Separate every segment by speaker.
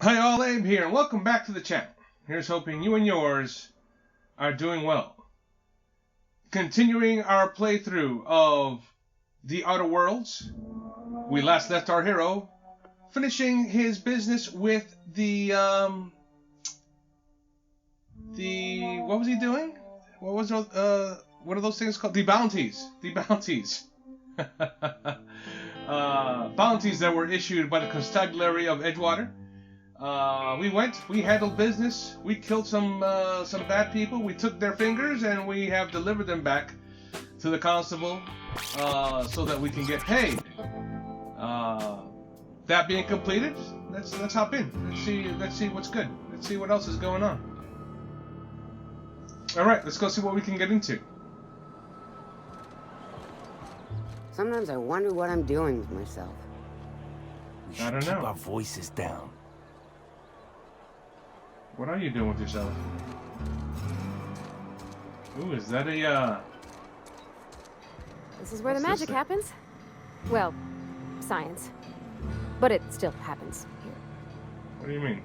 Speaker 1: Hi all, Abe here, and welcome back to the channel. Here's hoping you and yours are doing well. Continuing our playthrough of The Outer Worlds, we last left our hero finishing his business with what was he doing? What are those things called? The bounties. The bounties. Bounties that were issued by the constabulary of Edgewater. We handled business, we killed some bad people, we took their fingers, and we have delivered them back to the constable, so that we can get paid. That being completed, let's hop in. Let's see what's good. Let's see what else is going on. Alright, let's go see what we can get into.
Speaker 2: Sometimes I wonder what I'm doing with myself.
Speaker 1: I don't know.
Speaker 3: Keep our voices down.
Speaker 1: What are you doing with yourself? Ooh, is that a,
Speaker 4: This is where the
Speaker 1: What's this
Speaker 4: magic
Speaker 1: thing?
Speaker 4: happens. Well, science. But it still happens here.
Speaker 1: what do you mean?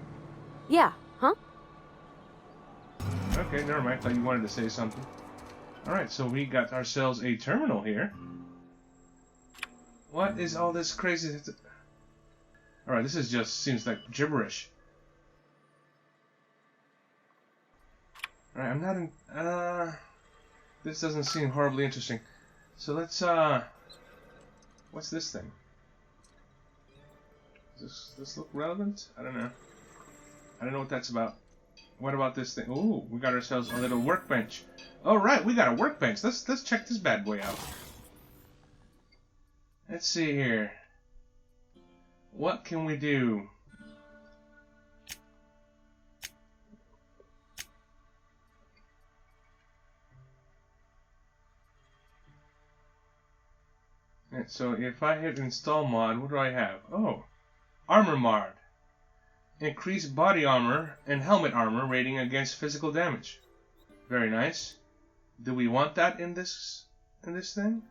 Speaker 4: Yeah, huh?
Speaker 1: Okay, never mind. I thought you wanted to say something. Alright, so we got ourselves a terminal here. What is all this crazy? Alright, this is just seems like gibberish. Alright, I'm not in... this doesn't seem horribly interesting. So let's, what's this thing? Does this look relevant? I don't know. I don't know what that's about. What about this thing? Ooh, we got ourselves a little workbench. Alright, we got a workbench. Let's check this bad boy out. Let's see here. What can we do? And so if I hit install mod, what do I have? Oh, armor mod. Increase body armor and helmet armor rating against physical damage. Very nice. Do we want that in this thing?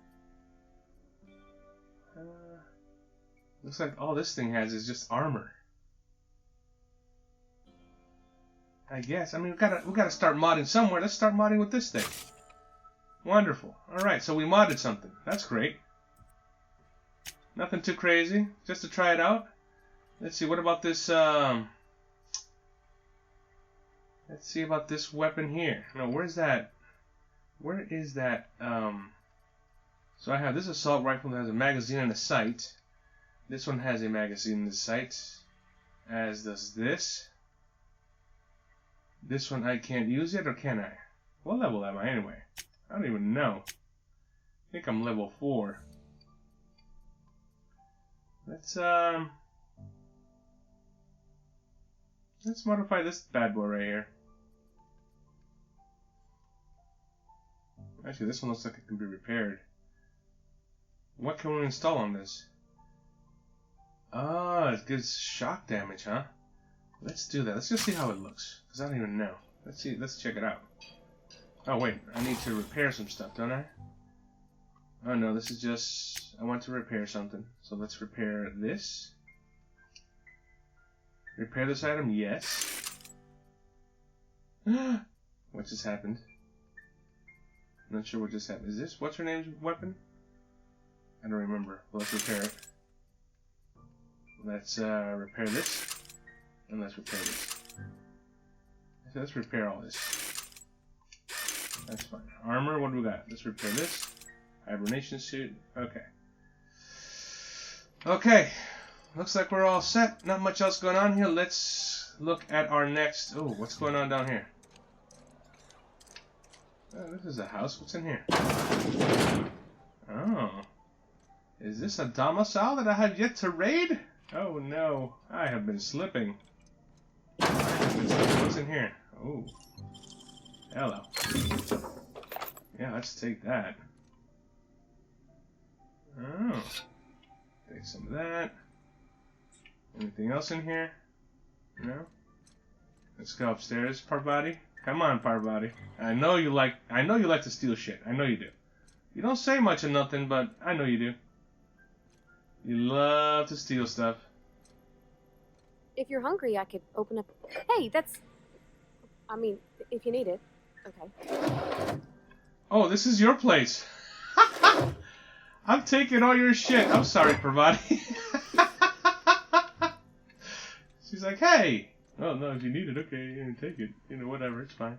Speaker 1: Looks like all this thing has is just armor. I guess. I mean, we gotta start modding somewhere. Let's start modding with this thing. Wonderful. All right, so we modded something. That's great. Nothing too crazy, just to try it out. Let's see, what about this, let's see about this weapon here. No, where's that? Where is that, so I have this assault rifle that has a magazine and a sight. This one has a magazine and a sight, as does this. This one I can't use yet, or can I? What level am I anyway? I don't even know. I think I'm level 4. Let's modify this bad boy right here. Actually, this one looks like it can be repaired. What can we install on this? Ah, it gives shock damage, huh? Let's do that. Let's just see how it looks, because I don't even know. Let's see. Let's check it out. Oh wait, I need to repair some stuff, don't I? Oh no, this is just... I want to repair something. So let's repair this. Repair this item? Yes. What just happened? I'm not sure what just happened. Is this what's her name's weapon? I don't remember. Well, let's repair it. Let's repair this. And let's repair this. So let's repair all this. That's fine. Armor, what do we got? Let's repair this. Hibernation suit. Okay. Okay. Looks like we're all set. Not much else going on here. Let's look at our next... Oh, what's going on down here? Oh, this is a house. What's in here? Oh. Is this a domicile that I have yet to raid? Oh no. I have been slipping. What's in here? Oh. Hello. Yeah, let's take that. Oh. Take some of that. Anything else in here? No? Let's go upstairs, Parvati. Come on, Parvati. I know you like to steal shit. I know you do. You don't say much of nothing, but I know you do. You love to steal stuff.
Speaker 4: If you're hungry, I could open up... Hey, that's... I mean, if you need it. Okay.
Speaker 1: Oh, this is your place. I'm taking all your shit. I'm sorry, Parvati. She's like, hey. Oh, no, if you need it, okay, take it. You know, whatever, it's fine.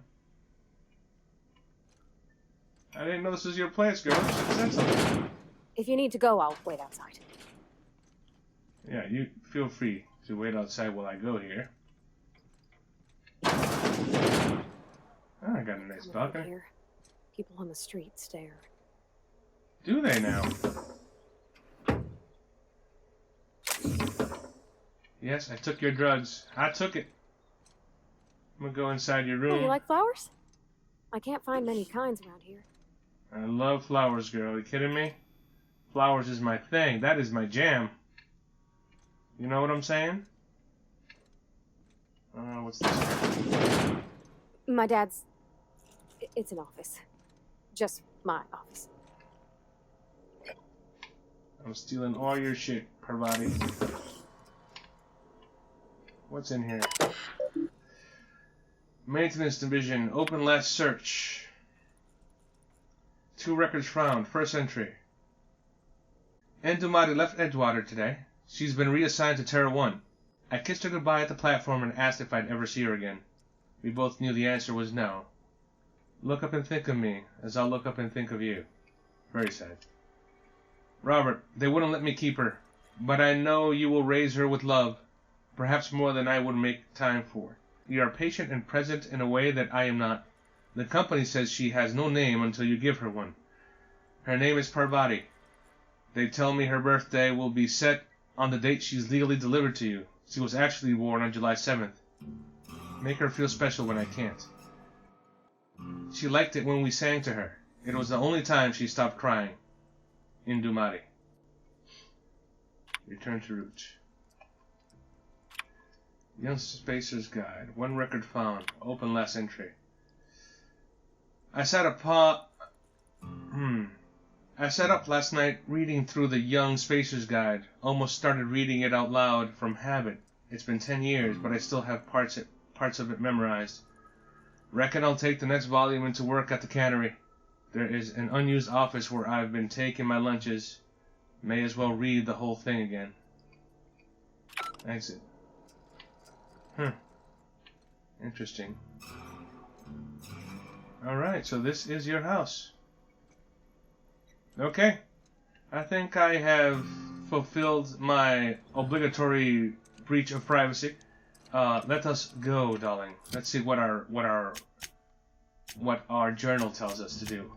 Speaker 1: I didn't know this was your place, girl. You should have said something.
Speaker 4: If you need to go, I'll wait outside.
Speaker 1: Yeah, you feel free to wait outside while I go here. Oh, I got a nice balcony.
Speaker 4: Here, people on the street stare.
Speaker 1: Do they now? Yes, I took your drugs. I took it. I'm gonna go inside your room.
Speaker 4: Oh, you like flowers? I can't find many kinds around here.
Speaker 1: I love flowers, girl. Are you kidding me? Flowers is my thing. That is my jam. You know what I'm saying? What's this?
Speaker 4: My dad's... It's an office. Just my office.
Speaker 1: I'm stealing all your shit, Parvati. What's in here? Maintenance division. Open last search. 2 records found. First entry. Endumati left Edgewater today. She's been reassigned to Terra 1. I kissed her goodbye at the platform and asked if I'd ever see her again. We both knew the answer was no. Look up and think of me, as I'll look up and think of you. Very sad. Robert, they wouldn't let me keep her, but I know you will raise her with love, perhaps more than I would make time for. You are patient and present in a way that I am not. The company says she has no name until you give her one. Her name is Parvati. They tell me her birthday will be set on the date she's legally delivered to you. She was actually born on July 7th. Make her feel special when I can't. She liked it when we sang to her. It was the only time she stopped crying. Indumati. Return to route. Young Spacer's Guide. 1 record found. Open last entry. I sat up last night reading through the Young Spacer's Guide. Almost started reading it out loud from habit. It's been 10 years, but I still have parts of it memorized. Reckon I'll take the next volume into work at the cannery. There is an unused office where I've been taking my lunches. May as well read the whole thing again. Exit. Interesting. Alright, so this is your house. Okay. I think I have fulfilled my obligatory breach of privacy. Let us go, darling. Let's see what our journal tells us to do.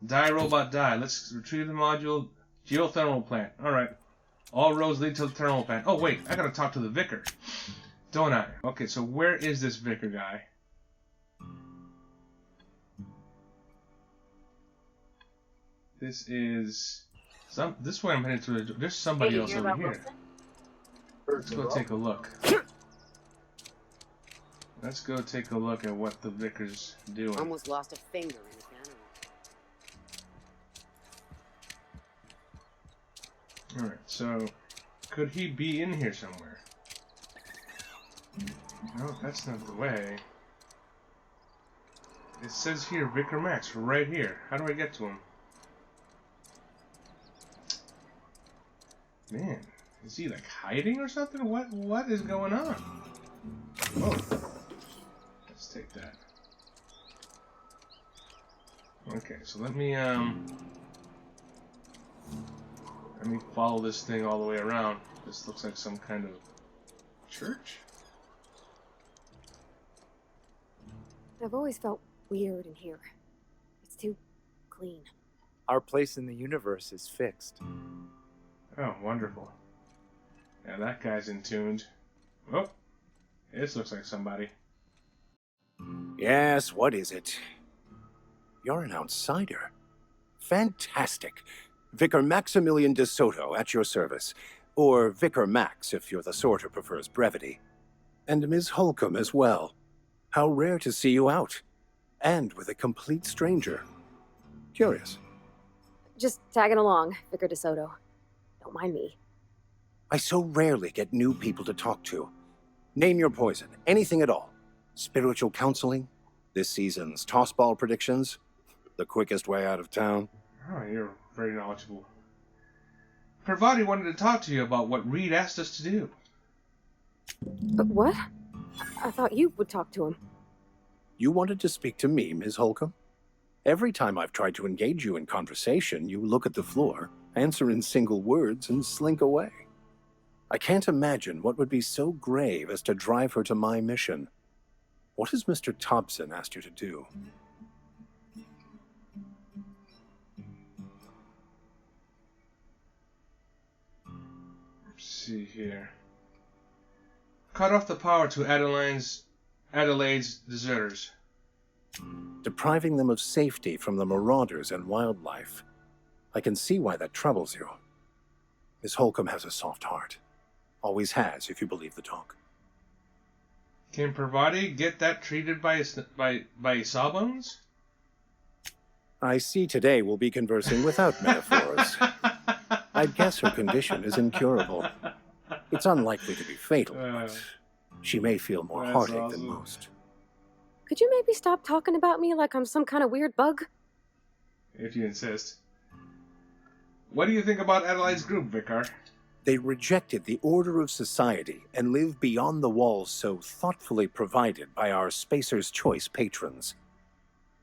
Speaker 1: Die, robot, die. Let's retrieve the module. Geothermal plant. Alright. All roads lead to the thermal plant. Oh, wait. I gotta talk to the Vicar. Don't I? Okay, so where is this Vicar guy? This is... This way I'm heading to the... There's somebody else over here. Let's go take a look. Let's go take a look at what the Vicar's doing.
Speaker 2: Almost lost a finger in the cannery.
Speaker 1: Alright, so... Could he be in here somewhere? No, that's not the way. It says here, Vicar Max, right here. How do I get to him? Man, is he like hiding or something? What is going on? Oh. Let's take that. Okay, so let me follow this thing all the way around. This looks like some kind of church?
Speaker 4: I've always felt weird in here. It's too clean.
Speaker 3: Our place in the universe is fixed.
Speaker 1: Oh, wonderful. Yeah, that guy's in tuned. Oh, this looks like somebody.
Speaker 5: Yes, what is it? You're an outsider. Fantastic. Vicar Maximilian de Soto at your service. Or Vicar Max, if you're the sort who prefers brevity. And Ms. Holcomb as well. How rare to see you out. And with a complete stranger. Curious.
Speaker 4: Just tagging along, Vicar DeSoto. Don't mind me.
Speaker 5: I so rarely get new people to talk to. Name your poison, anything at all. Spiritual counseling, this season's tossball predictions, the quickest way out of town.
Speaker 1: Oh, you're very knowledgeable. Parvati wanted to talk to you about what Reed asked us to do.
Speaker 4: But what? I thought you would talk to him.
Speaker 5: You wanted to speak to me, Ms. Holcomb? Every time I've tried to engage you in conversation, you look at the floor, answer in single words, and slink away. I can't imagine what would be so grave as to drive her to my mission. What has Mr. Thompson asked you to do?
Speaker 1: Let's see here. Cut off the power to Adelaide's deserters.
Speaker 5: Depriving them of safety from the marauders and wildlife. I can see why that troubles you. Miss Holcomb has a soft heart. Always has, if you believe the talk.
Speaker 1: Can Parvati get that treated by Sawbones?
Speaker 5: I see today we'll be conversing without metaphors. I'd guess her condition is incurable. It's unlikely to be fatal, but she may feel more heartache than most.
Speaker 4: Could you maybe stop talking about me like I'm some kind of weird bug?
Speaker 1: If you insist. What do you think about Adelaide's group, Vicar?
Speaker 5: They rejected the order of society and live beyond the walls so thoughtfully provided by our Spacer's Choice patrons.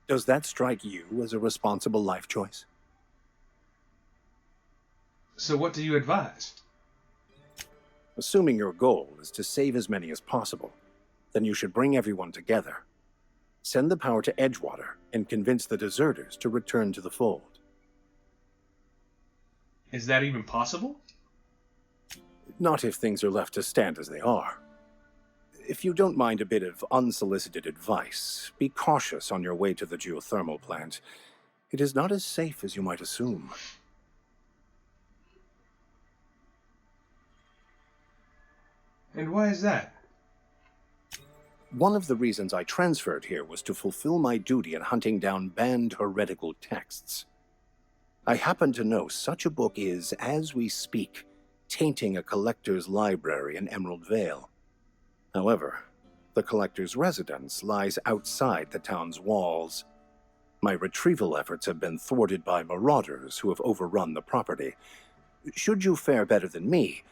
Speaker 5: Does that strike you as a responsible life choice?
Speaker 1: So what do you advise?
Speaker 5: Assuming your goal is to save as many as possible, then you should bring everyone together. Send the power to Edgewater and convince the deserters to return to the fold.
Speaker 1: Is that even possible?
Speaker 5: Not if things are left to stand as they are. If you don't mind a bit of unsolicited advice, be cautious on your way to the geothermal plant. It is not as safe as you might assume.
Speaker 1: And why is that?
Speaker 5: One of the reasons I transferred here was to fulfill my duty in hunting down banned heretical texts. I happen to know such a book is, as we speak, tainting a collector's library in Emerald Vale. However, the collector's residence lies outside the town's walls. My retrieval efforts have been thwarted by marauders who have overrun the property. Should you fare better than me,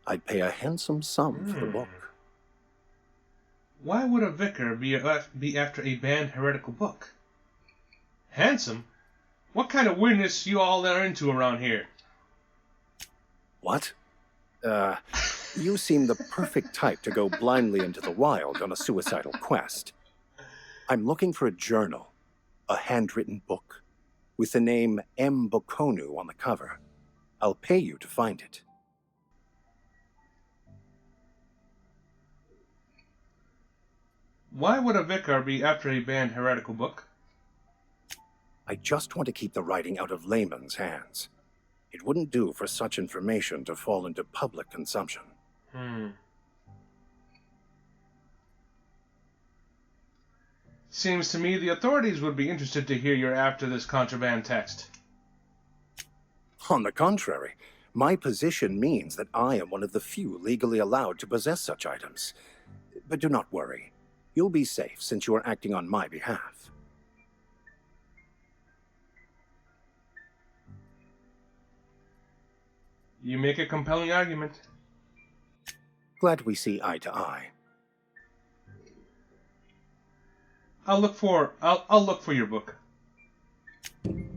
Speaker 5: I'd pay a handsome sum for the book.
Speaker 1: Why would a vicar be after a banned heretical book? Handsome? What kind of weirdness you all are into around here?
Speaker 5: What? You seem the perfect type to go blindly into the wild on a suicidal quest. I'm looking for a journal, a handwritten book, with the name M. Bokonu on the cover. I'll pay you to find it.
Speaker 1: Why would a vicar be after a banned heretical book?
Speaker 5: I just want to keep the writing out of layman's hands. It wouldn't do for such information to fall into public consumption.
Speaker 1: Seems to me the authorities would be interested to hear you're after this contraband text.
Speaker 5: On the contrary, my position means that I am one of the few legally allowed to possess such items. But do not worry. You'll be safe since you are acting on my behalf.
Speaker 1: You make a compelling argument.
Speaker 5: Glad we see eye to eye.
Speaker 1: I'll look for your book.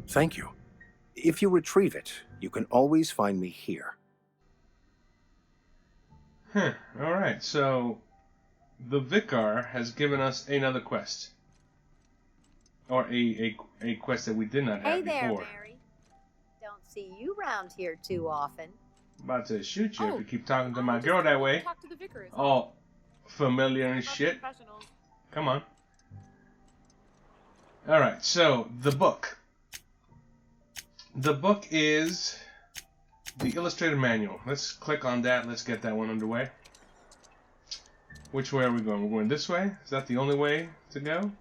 Speaker 5: Thank you. If you retrieve it, you can always find me here.
Speaker 1: All right, so the Vicar has given us another quest. Or a quest that we did not have before.
Speaker 6: Hey there, Mary. Don't see you round here too often.
Speaker 1: About to shoot you if you keep talking to my girl that way.
Speaker 4: Talk to the vicar.
Speaker 1: All familiar and shit. Come on. Alright, so the book. The book is the illustrated manual. Let's click on that. Let's get that one underway. Which way are we going? We're going this way? Is that the only way to go?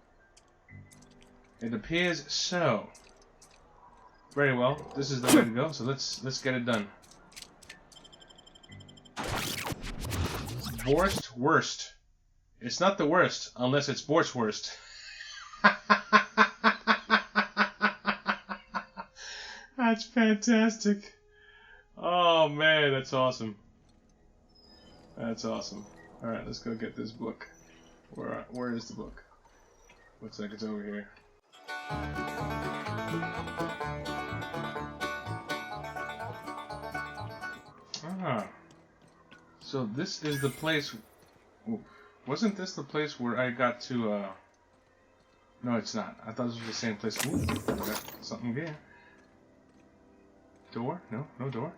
Speaker 1: It appears so. Very well. This is the way to go, so let's get it done. Borst worst. It's not the worst unless it's Borst worst. That's fantastic. Oh man, that's awesome. That's awesome. Alright, let's go get this book. Where is the book? Looks like it's over here. Ah. So this is the place... Ooh. Wasn't this the place where I got to, No, it's not. I thought this was the same place. Ooh, got something here. Door? No, no door.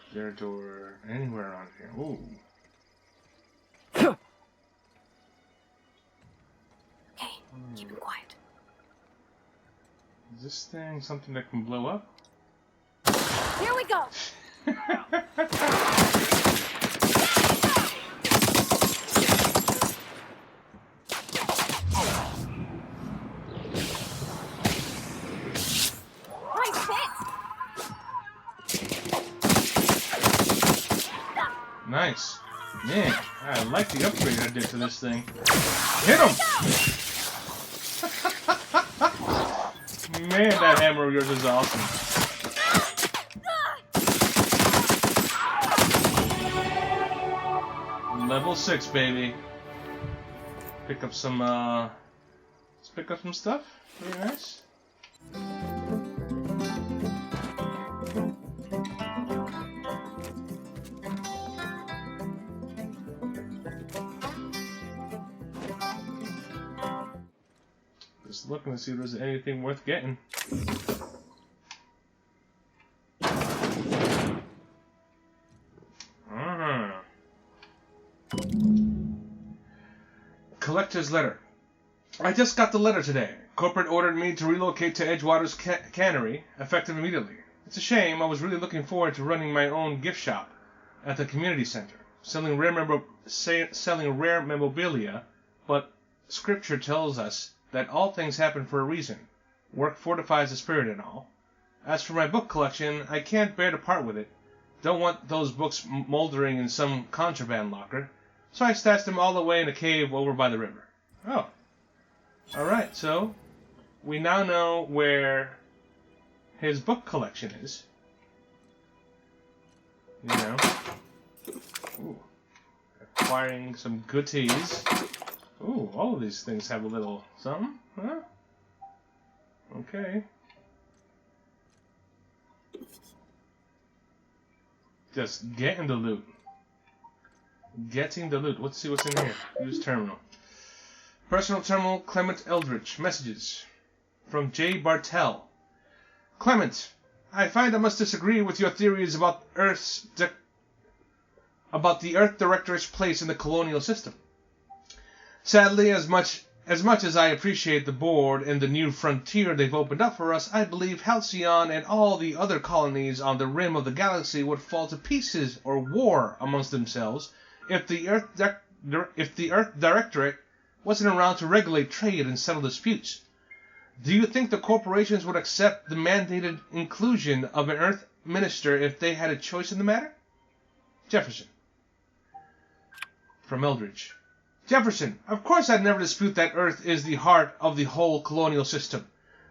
Speaker 1: Is there a door anywhere around here? Ooh.
Speaker 4: Okay, keep it quiet.
Speaker 1: Is this thing something that can blow up?
Speaker 4: Here we go!
Speaker 1: Nice. Man, I like the upgrade I did to this thing. Hit him! Man, that hammer of yours is awesome. Level 6, baby. Pick up some, let's pick up some stuff. Very nice. Just looking to see if there's anything worth getting. Collector's letter. I just got the letter today. Corporate ordered me to relocate to Edgewater's cannery, effective immediately. It's a shame. I was really looking forward to running my own gift shop at the community center, selling rare memorabilia, but Scripture tells us that all things happen for a reason. Work fortifies the spirit and all. As for my book collection, I can't bear to part with it. Don't want those books moldering in some contraband locker, so I stashed them all away in a cave over by the river. Oh. Alright, so we now know where his book collection is. You know. Ooh. Acquiring some goodies. Ooh, all of these things have a little something, huh? Okay. Just getting the loot. Getting the loot. Let's see what's in here. Use terminal. Personal terminal, Clement Eldridge. Messages. From J. Bartell. Clement, I find I must disagree with your theories about the Earth Directorate's place in the colonial system. Sadly, as much as I appreciate the board and the new frontier they've opened up for us, I believe Halcyon and all the other colonies on the rim of the galaxy would fall to pieces or war amongst themselves if the Earth Directorate wasn't around to regulate trade and settle disputes. Do you think the corporations would accept the mandated inclusion of an Earth minister if they had a choice in the matter? Jefferson. From Eldridge. Jefferson, of course I'd never dispute that Earth is the heart of the whole colonial system.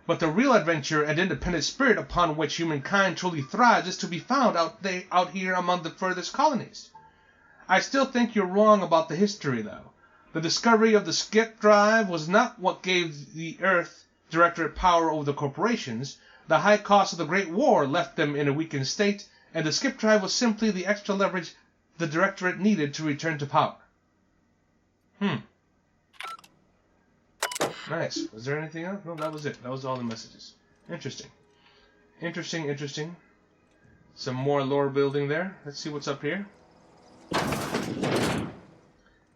Speaker 1: But the real adventure and independent spirit upon which humankind truly thrives is to be found out here among the furthest colonies. I still think you're wrong about the history, though. The discovery of the skip drive was not what gave the Earth Directorate power over the corporations. The high cost of the Great War left them in a weakened state, and the skip drive was simply the extra leverage the Directorate needed to return to power. Nice. Was there anything else? No, that was it. That was all the messages. Interesting. Interesting. Some more lore building there. Let's see what's up here.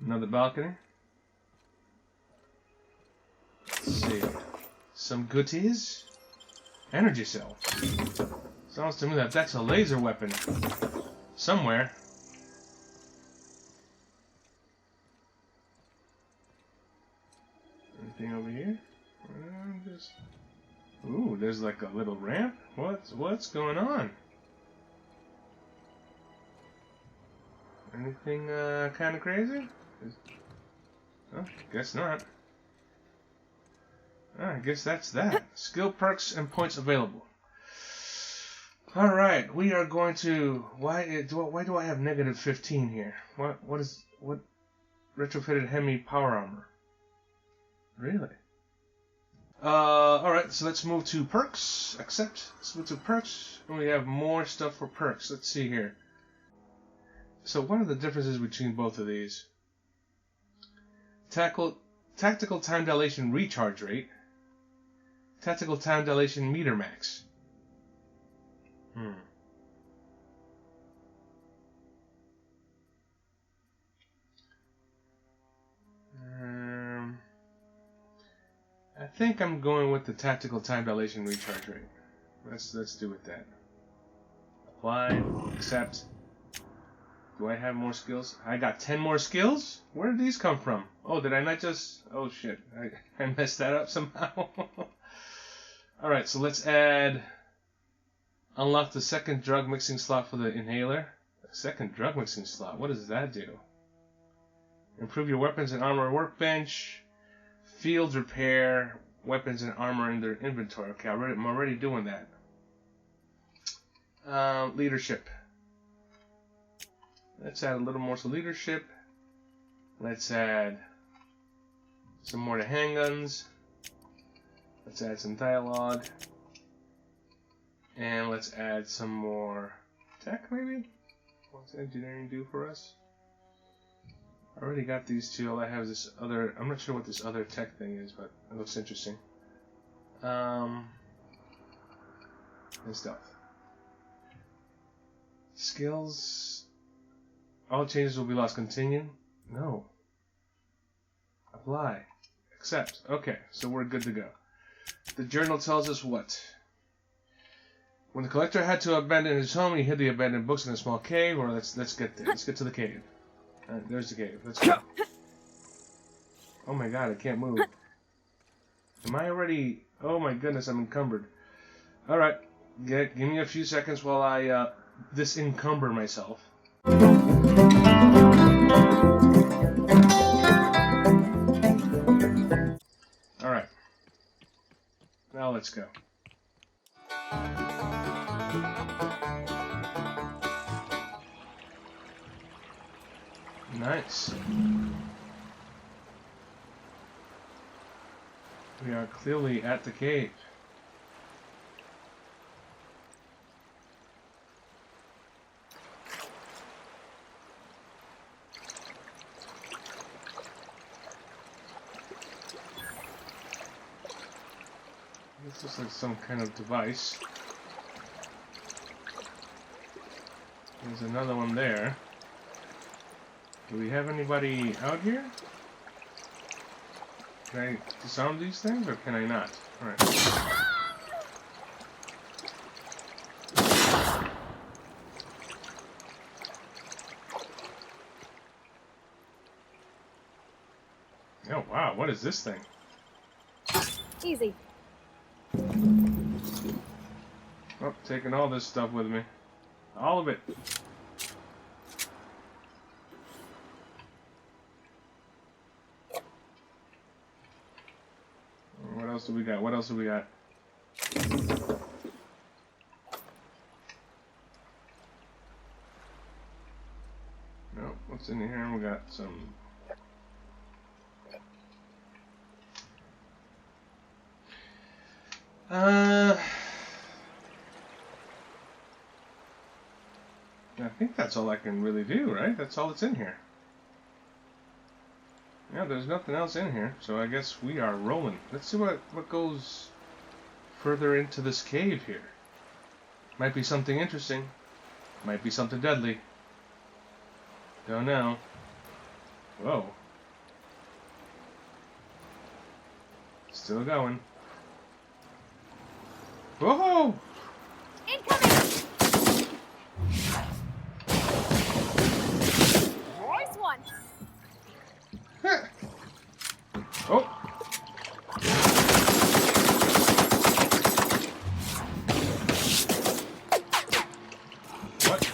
Speaker 1: Another balcony. Let's see. Some goodies. Energy cell. Sounds to me that that's a laser weapon. Somewhere. Anything over here? Ooh, there's like a little ramp. What's going on? Anything kind of crazy? Oh, guess not. I guess that's that. Skill perks and points available. Alright, we are going to... Why do I have negative 15 here? What retrofitted Hemi power armor? Really? Alright, so let's move to perks. Accept. Let's move to perks. And we have more stuff for perks. Let's see here. So what are the differences between both of these? Tactical time dilation recharge rate. Tactical time dilation meter max. I think I'm going with the tactical time dilation recharge rate. Let's do with that. Apply. Accept. Do I have more skills? I got 10 more skills? Where did these come from? Oh, did I not just... Oh, shit. I messed that up somehow. Alright, so let's add... Unlock the second drug mixing slot for the inhaler. Second drug mixing slot? What does that do? Improve your weapons and armor workbench. Field repair. Weapons and armor in their inventory. Okay, I'm already doing that. Leadership. Let's add a little more to leadership. Let's add some more to handguns. Let's add some dialogue. And let's add some more tech, maybe? What's engineering do for us? I already got these two. All I have is this other... I'm not sure what this other tech thing is, but it looks interesting. And stealth. Skills... All changes will be lost. Continue? No. Apply. Accept. Okay, so we're good to go. The journal tells us what? When the collector had to abandon his home, he hid the abandoned books in a small cave. Or let's get there. Let's get to the cave. Alright, there's the cave. Let's go. Oh my god, I can't move. Am I already... Oh my goodness, I'm encumbered. Alright, give me a few seconds while I disencumber myself. Alright. Now let's go. Nice. We are clearly at the cave. This looks like some kind of device. There's another one there. Do we have anybody out here? Can I disarm these things, or can I not? Alright. Oh wow, what is this thing?
Speaker 4: Easy.
Speaker 1: Oh, taking all this stuff with me. All of it. What else do we got? What else do we got? No, what's in here? We got some... I think that's all I can really do, right? That's all that's in here. Yeah, there's nothing else in here, so I guess we are rolling. Let's see what goes further into this cave here. Might be something interesting. Might be something deadly. Don't know. Whoa. Still going. Whoa!
Speaker 4: Incoming! Nice one.
Speaker 1: Huh. Oh! What?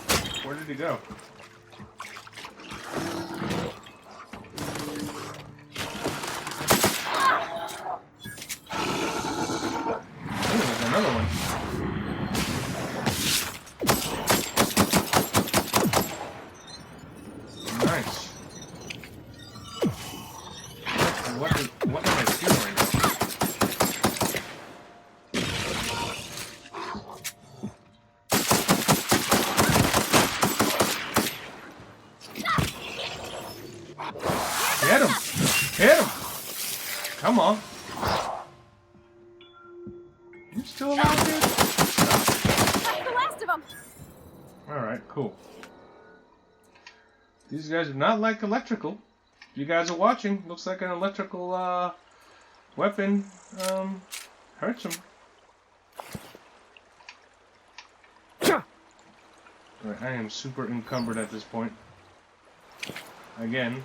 Speaker 1: Where did he go? Come on. You still alive, dude?
Speaker 4: That's the last of them.
Speaker 1: Alright, cool. These guys are not like electrical. If you guys are watching, looks like an electrical weapon hurts them. Right, I am super encumbered at this point. Again.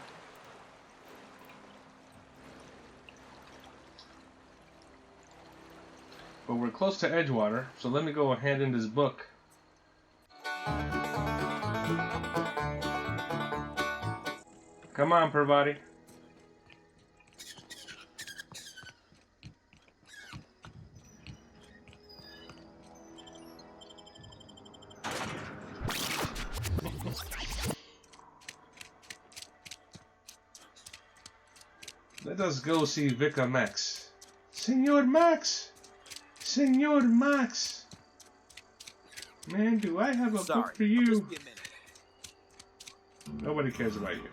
Speaker 1: But we're close to Edgewater, so let me go hand in this book. Come on, Parvati. Let us go see Vicar Max. Senor Max! Senor Max! Man, do I have a book for you? Nobody cares about you.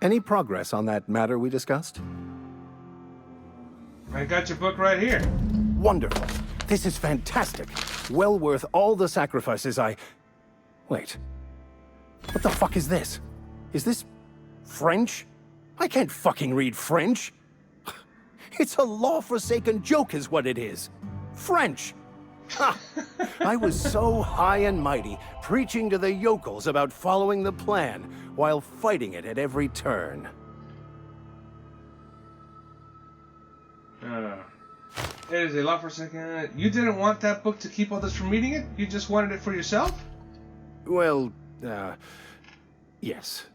Speaker 5: Any progress on that matter we discussed?
Speaker 1: I got your book right here.
Speaker 5: Wonderful. This is fantastic. Well worth all the sacrifices I... Wait. What the fuck is this? Is this French? I can't fucking read French. It's a law-forsaken joke is what it is. French. Ha! I was so high and mighty, preaching to the yokels about following the plan, while fighting it at every turn.
Speaker 1: It is a law for a second. You didn't want that book to keep others from reading it? You just wanted it for yourself?
Speaker 5: Well, yes.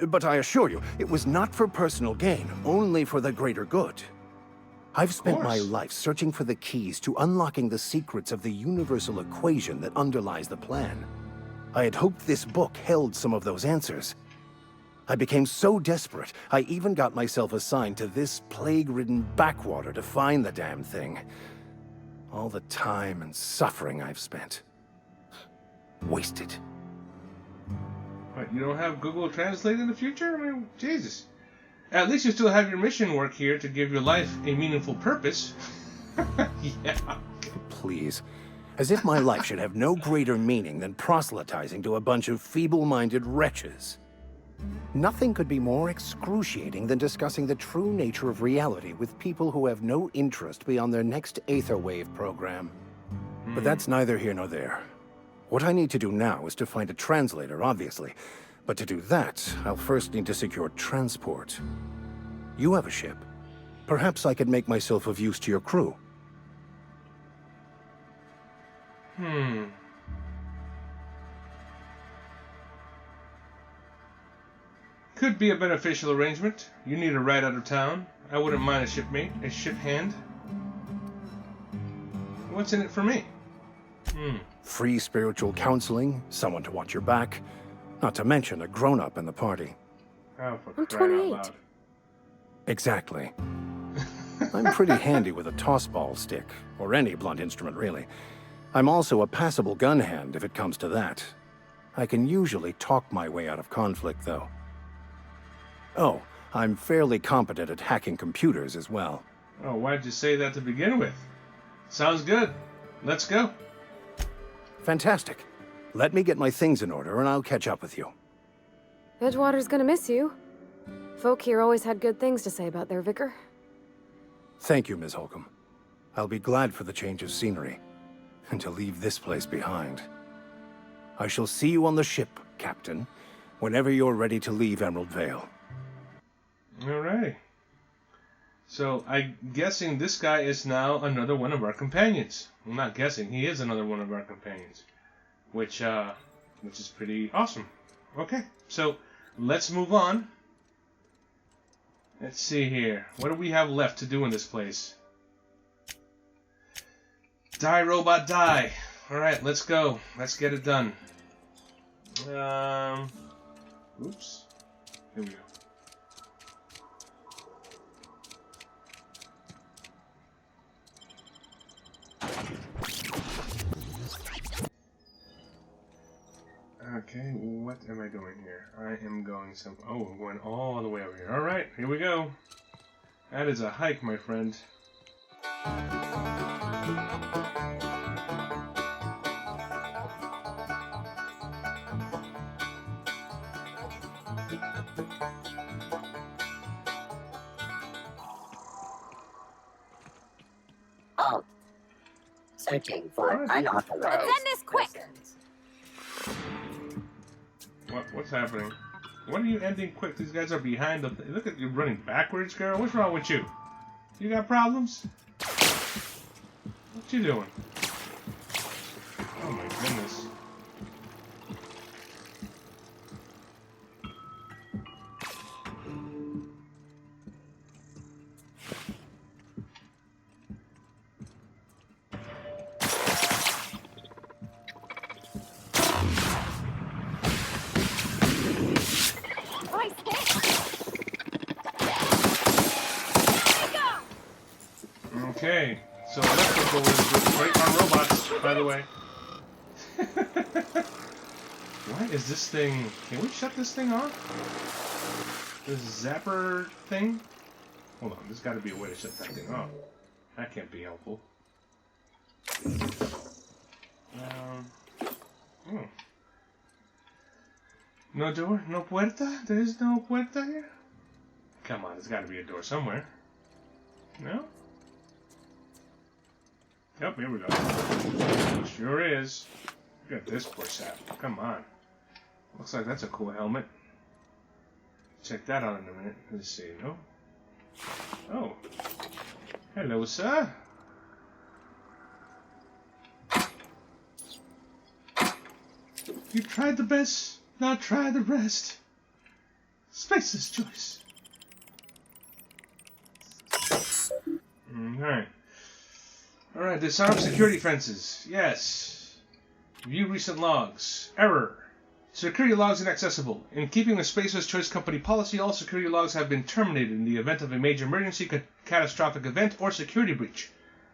Speaker 5: But I assure you, it was not for personal gain, only for the greater good. I've spent my life searching for the keys to unlocking the secrets of the universal equation that underlies the plan. I had hoped this book held some of those answers. I became so desperate, I even got myself assigned to this plague-ridden backwater to find the damn thing. All the time and suffering I've spent. Wasted.
Speaker 1: What, you don't have Google Translate in the future? I mean, Jesus. At least you still have your mission work here to give your life a meaningful purpose. Yeah.
Speaker 5: Please. As if my life should have no greater meaning than proselytizing to a bunch of feeble-minded wretches. Nothing could be more excruciating than discussing the true nature of reality with people who have no interest beyond their next Aetherwave program. But that's neither here nor there. What I need to do now is to find a translator, obviously. But to do that, I'll first need to secure transport. You have a ship. Perhaps I could make myself of use to your crew.
Speaker 1: Could be a beneficial arrangement. You need a ride out of town. I wouldn't mind a shipmate, a ship hand. What's in it for me?
Speaker 5: Free spiritual counseling, someone to watch your back, not to mention a grown-up in the party.
Speaker 1: Oh, for
Speaker 4: I'm
Speaker 1: crying out
Speaker 4: 28.
Speaker 1: loud.
Speaker 5: Exactly. I'm pretty handy with a toss-ball stick, or any blunt instrument, really. I'm also a passable gun hand, if it comes to that. I can usually talk my way out of conflict, though. Oh, I'm fairly competent at hacking computers as well.
Speaker 1: Oh, why'd you say that to begin with? Sounds good. Let's go.
Speaker 5: Fantastic. Let me get my things in order, and I'll catch up with you.
Speaker 4: Edgewater's gonna miss you. Folk here always had good things to say about their vicar.
Speaker 5: Thank you, Ms. Holcomb. I'll be glad for the change of scenery, and to leave this place behind. I shall see you on the ship, Captain, whenever you're ready to leave Emerald Vale.
Speaker 1: Alrighty. So, I'm guessing this guy is now another one of our companions. I'm not guessing, he is another one of our companions. Which is pretty awesome. Okay, so, let's move on. Let's see here. What do we have left to do in this place? Die, robot, die! Alright, let's go. Let's get it done. Oops. Here we go. Okay, what am I doing here? I am going some... Oh, we're going all the way over here. Alright, here we go. That is a hike, my friend.
Speaker 2: Oh. Searching for unauthorized.
Speaker 4: Let's end this quick!
Speaker 2: persons.
Speaker 1: What's happening? What are you ending quick? These guys are behind the... Look at you running backwards, girl. What's wrong with you? You got problems? What you doing? Oh my goodness.
Speaker 4: Nice hit! There we go!
Speaker 1: Okay, so electrical is great on robots, by the way. Why is this thing... Can we shut this thing off? This zapper thing? Hold on, there's got to be a way to shut that thing off. That can't be helpful. Oh. No door? No puerta? There is no puerta here? Come on, there's got to be a door somewhere. No? Yep, here we go. Sure is. Look at this poor sap. Come on. Looks like that's a cool helmet. Check that out in a minute. Let's see. No? Oh. Hello, sir. You tried the best, now try the rest. Space's choice. Alright. Alright, disarm security fences. Yes. View recent logs. Error. Security logs inaccessible. In keeping with Space's Choice Company policy, all security logs have been terminated in the event of a major emergency, catastrophic event, or security breach.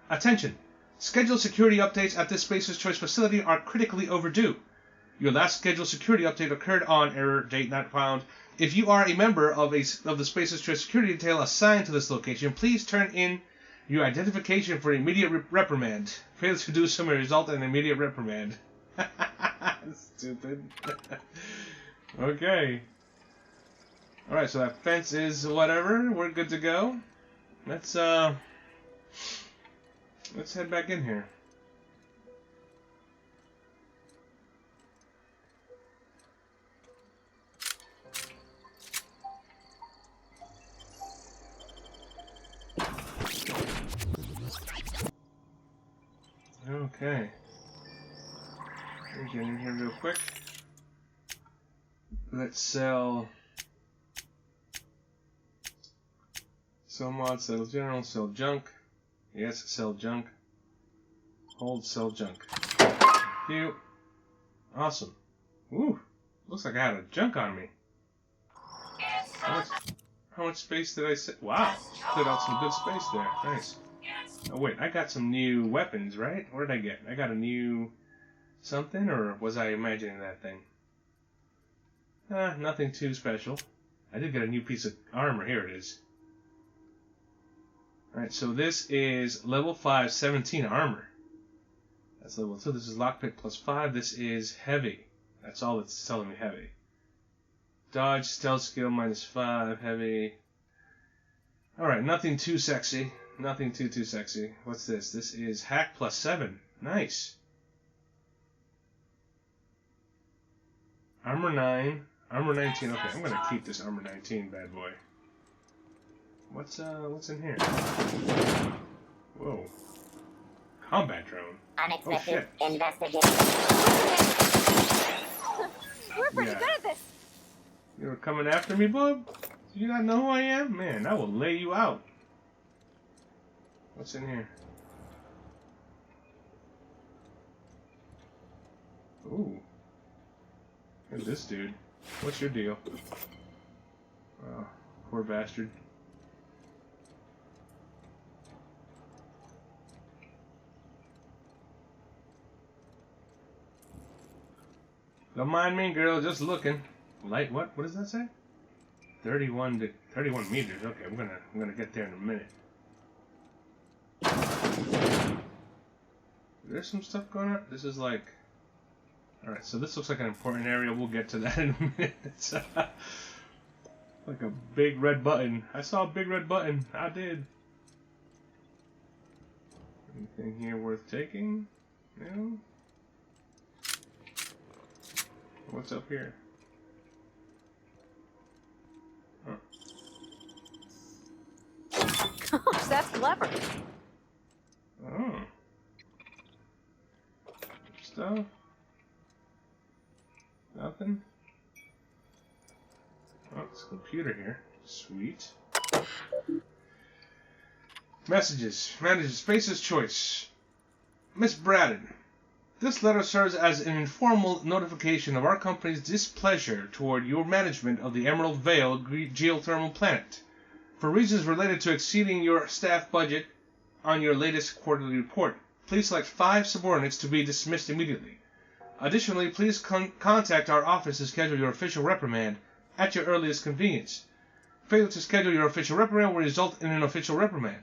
Speaker 1: Attention! Scheduled security updates at this Space's Choice facility are critically overdue. Your last scheduled security update occurred on error date not found. If you are a member of the Space's Choice security detail assigned to this location, please turn in your identification for immediate reprimand. Fail to do so may result in an immediate reprimand. Stupid. Okay. Alright, so that fence is whatever. We're good to go. Let's head back in here. Okay. Let me get in here real quick. Let's sell mod, sell general, sell junk. Yes, sell junk. Hold, sell junk. Cute. Awesome. Ooh, looks like I had a junk on me. How much space did I set? Wow, cleared out some good space there. Nice. Oh wait, I got some new weapons, right? What did I get? I got a new something, or was I imagining that thing? Nothing too special. I did get a new piece of armor. Here it is. Alright, so this is level 5, 17 armor. That's level 2. This is lockpick plus 5. This is heavy. That's all it's telling me, heavy. Dodge, stealth skill minus 5, heavy. Alright, nothing too sexy. Nothing too sexy. What's this? This is hack plus 7. Nice. Armor 9. Armor 19. Okay, I'm gonna keep this armor 19 bad boy. What's in here? Whoa. Combat drone.
Speaker 2: Unexpected investigation.
Speaker 4: We're pretty good at this.
Speaker 1: You were coming after me, bub? Do you not know who I am? Man, I will lay you out. What's in here? Ooh. Look at this dude. What's your deal? Oh, poor bastard. Don't mind me, girl. Just looking. Light what? What does that say? 31 meters. Okay, I'm gonna get there in a minute. There's some stuff going on. This is like... Alright, so this looks like an important area. We'll get to that in a minute. It's like a big red button. I saw a big red button. I did. Anything here worth taking? No? What's up here? Oh.
Speaker 6: Gosh, that's clever.
Speaker 1: Oh. Stuff. Nothing. Oh, it's a computer here. Sweet. Messages. Manages. Space's choice. Miss Braddon. This letter serves as an informal notification of our company's displeasure toward your management of the Emerald Vale geothermal plant. For reasons related to exceeding your staff budget on your latest quarterly report, please select 5 subordinates to be dismissed immediately. Additionally, please contact our office to schedule your official reprimand at your earliest convenience. Failure to schedule your official reprimand will result in an official reprimand.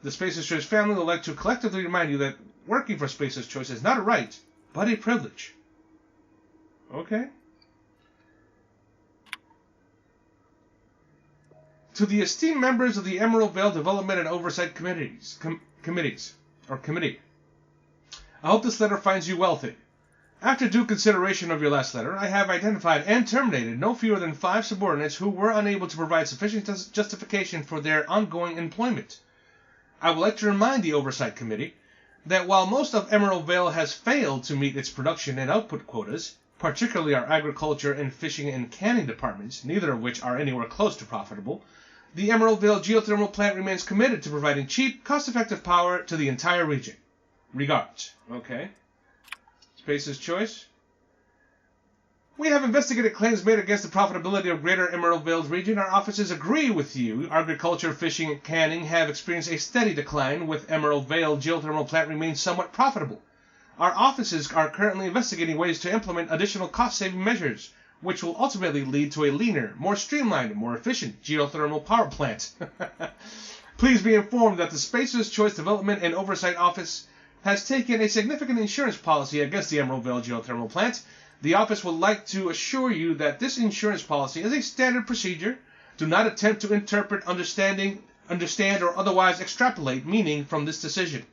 Speaker 1: The Spacer's Choice family would like to collectively remind you that working for Spacer's Choice is not a right, but a privilege. Okay. To the esteemed members of the Emerald Vale Development and Oversight Committee, I hope this letter finds you wealthy. After due consideration of your last letter, I have identified and terminated no fewer than 5 subordinates who were unable to provide sufficient justification for their ongoing employment. I would like to remind the Oversight Committee that while most of Emerald Vale has failed to meet its production and output quotas, particularly our agriculture and fishing and canning departments, neither of which are anywhere close to profitable, the Emerald Vale geothermal plant remains committed to providing cheap, cost-effective power to the entire region. Regards. Okay. Space's Choice. We have investigated claims made against the profitability of Greater Emerald Vale region. Our offices agree with you. Agriculture, fishing, and canning have experienced a steady decline, with Emerald Vale geothermal plant remains somewhat profitable. Our offices are currently investigating ways to implement additional cost-saving measures, which will ultimately lead to a leaner, more streamlined, and more efficient geothermal power plant. Please be informed that the Spacer's Choice Development and Oversight Office has taken a significant insurance policy against the Emerald Vale geothermal plant. The office would like to assure you that this insurance policy is a standard procedure. Do not attempt to interpret, understand, or otherwise extrapolate meaning from this decision.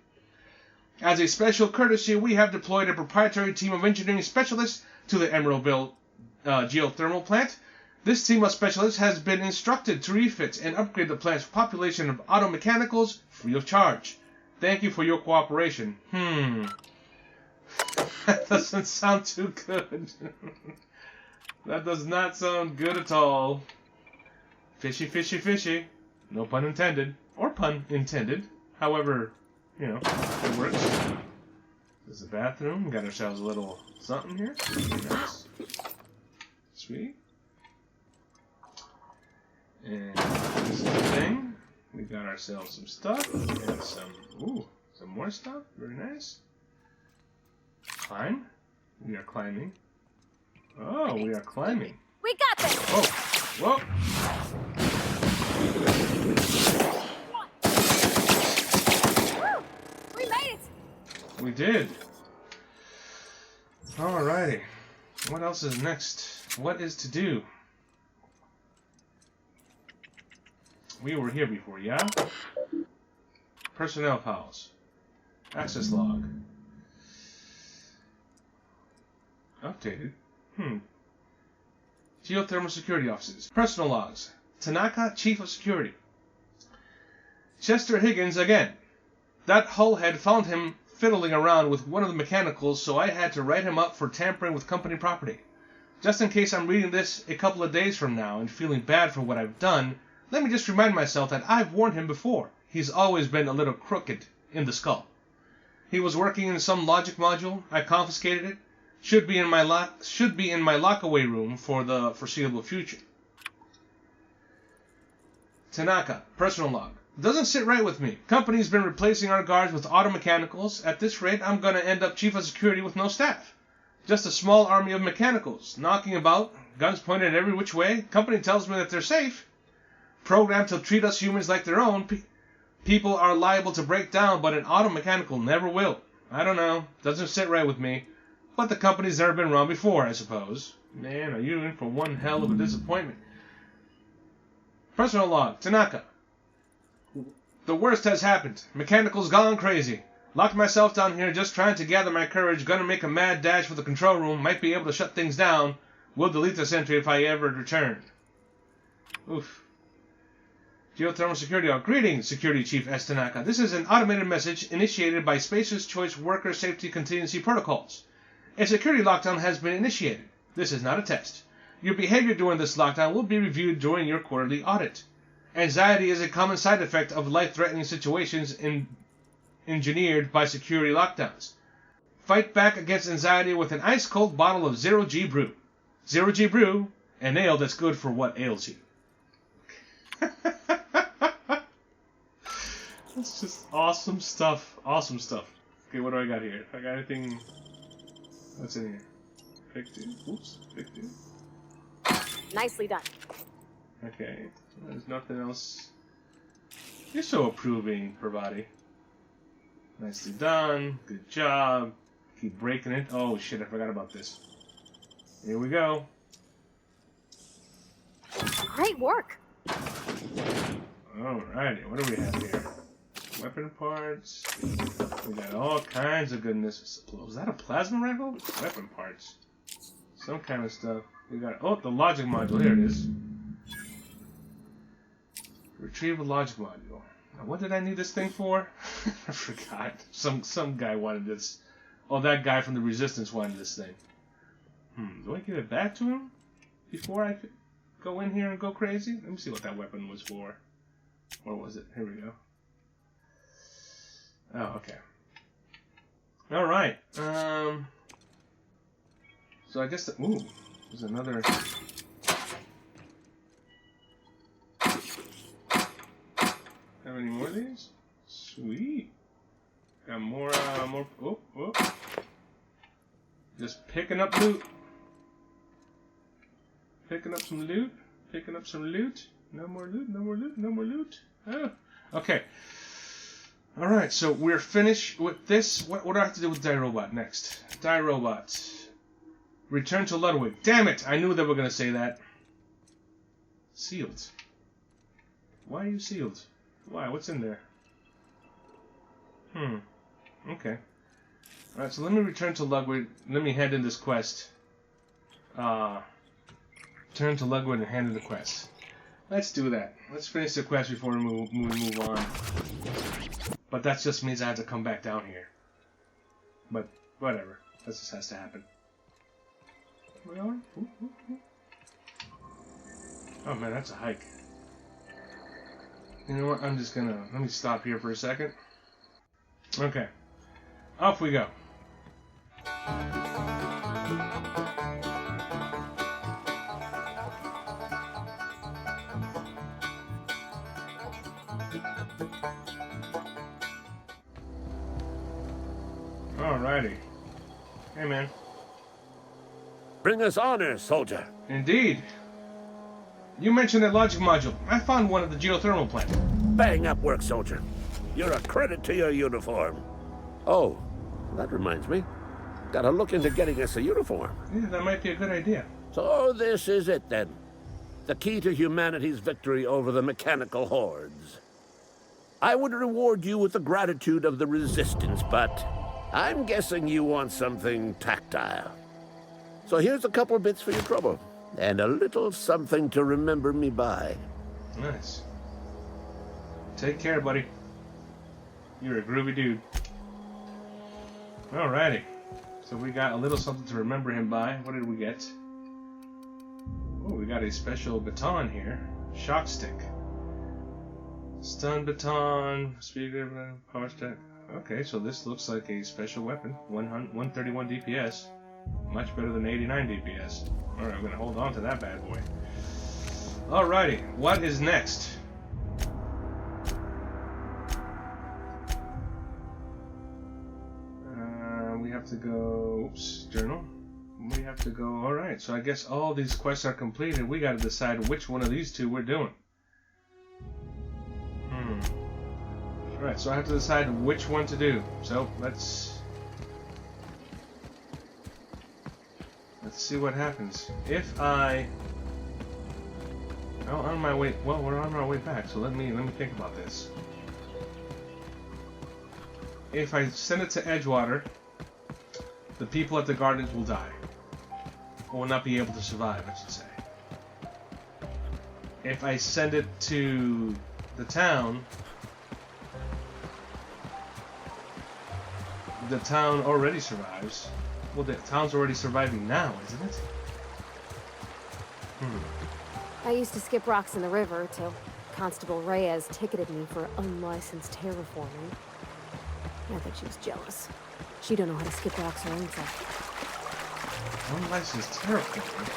Speaker 1: As a special courtesy, we have deployed a proprietary team of engineering specialists to the Emerald Vale geothermal plant. This team of specialists has been instructed to refit and upgrade the plant's population of auto mechanicals free of charge. Thank you for your cooperation. That doesn't sound too good. That does not sound good at all. Fishy, fishy, fishy. No pun intended. Or pun intended. However, you know, it works. This is the bathroom. We got ourselves a little something here. Nice. Sweet. And this is the thing. We got ourselves some stuff. And some more stuff. Very nice. Climb. We are climbing. Oh, we are climbing.
Speaker 4: We got this!
Speaker 1: Whoa. Whoa.
Speaker 4: Woo! We made it!
Speaker 1: We did. Alrighty. What else is next? What is to do? We were here before, yeah? Personnel files. Access log. Updated. Geothermal security offices. Personal logs. Tanaka, Chief of Security. Chester Higgins again. That hullhead found him fiddling around with one of the mechanicals, so I had to write him up for tampering with company property. Just in case I'm reading this a couple of days from now and feeling bad for what I've done, let me just remind myself that I've warned him before. He's always been a little crooked in the skull. He was working in some logic module. I confiscated it. Should be in my lockaway room for the foreseeable future. Tanaka, personal log. Doesn't sit right with me. Company's been replacing our guards with auto mechanicals. At this rate, I'm gonna end up chief of security with no staff. Just a small army of mechanicals, knocking about, guns pointed every which way. Company tells me that they're safe. Programmed to treat us humans like their own. People are liable to break down, but an auto mechanical never will. I don't know. Doesn't sit right with me. But the company's never been wrong before, I suppose. Man, are you in for one hell of a disappointment. Personal log. Tanaka. The worst has happened. Mechanical's gone crazy. Locked myself down here just trying to gather my courage. Gonna make a mad dash for the control room. Might be able to shut things down. Will delete this entry if I ever return. Oof. Geothermal Security Log. Greetings, Security Chief S. Tanaka. This is an automated message initiated by Spacer's Choice Worker Safety Contingency Protocols. A security lockdown has been initiated. This is not a test. Your behavior during this lockdown will be reviewed during your quarterly audit. Anxiety is a common side effect of life-threatening situations engineered by security lockdowns. Fight back against anxiety with an ice-cold bottle of Zero-G Brew. Zero-G Brew, an ale that's good for what ails you. That's just awesome stuff. Awesome stuff. Okay, what do I got here? I got anything... What's in here? Fictive. Oops. Fictive.
Speaker 4: Nicely done.
Speaker 1: Okay. There's nothing else. You're so approving, Pravati. Nicely done. Good job. Keep breaking it. Oh shit, I forgot about this. Here we go.
Speaker 4: Great work.
Speaker 1: Alrighty, what do we have here? Weapon parts. We got all kinds of goodness. Was that a plasma rifle? Weapon parts. Some kind of stuff. We got, oh, the logic module. Here it is. Retrieve a logic module. Now, what did I need this thing for? I forgot. Some guy wanted this. Oh, that guy from the Resistance wanted this thing. Do I give it back to him before I go in here and go crazy? Let me see what that weapon was for. Or was it? Here we go. Oh, okay. Alright. So I guess the... Ooh. There's another... Have any more of these? Sweet. Got more, Oh. Just picking up loot. Picking up some loot. Picking up some loot. No more loot, no more loot, no more loot. Oh. Okay. Alright, so we're finished with this. What do I have to do with Die Robot next? Die Robot. Return to Ludwig. Damn it! I knew they were going to say that. Sealed. Why are you sealed? Why? What's in there? Okay. Alright, so let me return to Ludwig. Let me hand in this quest. Turn to Ludwig and hand in the quest. Let's do that. Let's finish the quest before we move on. But that just means I have to come back down here. But, whatever. That just has to happen. Where are we? Oh man, that's a hike. You know what? I'm just gonna... Let me stop here for a second. Okay. Off we go. Alrighty. Hey, man.
Speaker 7: Bring us honor, soldier.
Speaker 1: Indeed. You mentioned that logic module. I found one at the geothermal plant.
Speaker 7: Bang up work, soldier. You're a credit to your uniform. Oh, that reminds me. Gotta look into getting us a uniform.
Speaker 1: Yeah, that might be a good idea.
Speaker 7: So this is it, then. The key to humanity's victory over the mechanical hordes. I would reward you with the gratitude of the Resistance, but I'm guessing you want something tactile. So here's a couple bits for your trouble, and a little something to remember me by.
Speaker 1: Nice. Take care, buddy. You're a groovy dude. Alrighty. So we got a little something to remember him by. What did we get? Oh, we got a special baton here. Shock stick. Stun baton. Speaker, power stack. Okay, so this looks like a special weapon. 131 DPS. Much better than 89 DPS. Alright, I'm gonna hold on to that bad boy. Alrighty, what is next? We have to go... Oops, journal. We have to go. Alright, so I guess all these quests are completed. We gotta decide which one of these two we're doing. Alright, so I have to decide which one to do. So let's see what happens. If I... Oh, on my way... Well, we're on our way back, so let me think about this. If I send it to Edgewater, the people at the gardens will die. Or will not be able to survive, I should say. If I send it to the town already survives. Well, the town's already surviving now, isn't it?
Speaker 4: I used to skip rocks in the river till Constable Reyes ticketed me for unlicensed terraforming. I bet she was jealous. She don't know how to skip rocks or anything.
Speaker 1: Unlicensed terraforming?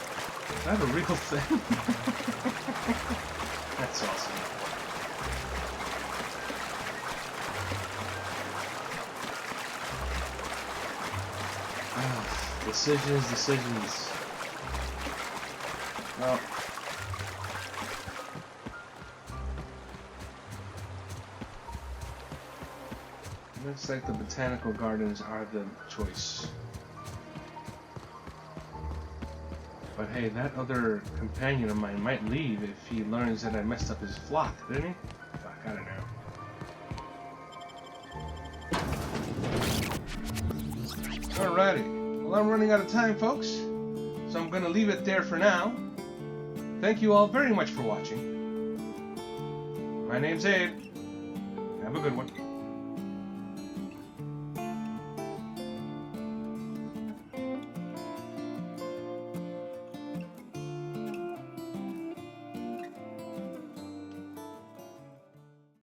Speaker 1: Is that a real thing? That's awesome. Decisions. Well, looks like the botanical gardens are the choice. But hey, that other companion of mine might leave if he learns that I messed up his flock, didn't he? Fuck, I don't know. Alrighty. Well, I'm running out of time, folks, so I'm going to leave it there for now. Thank you all very much for watching. My name's Abe. Have a good one.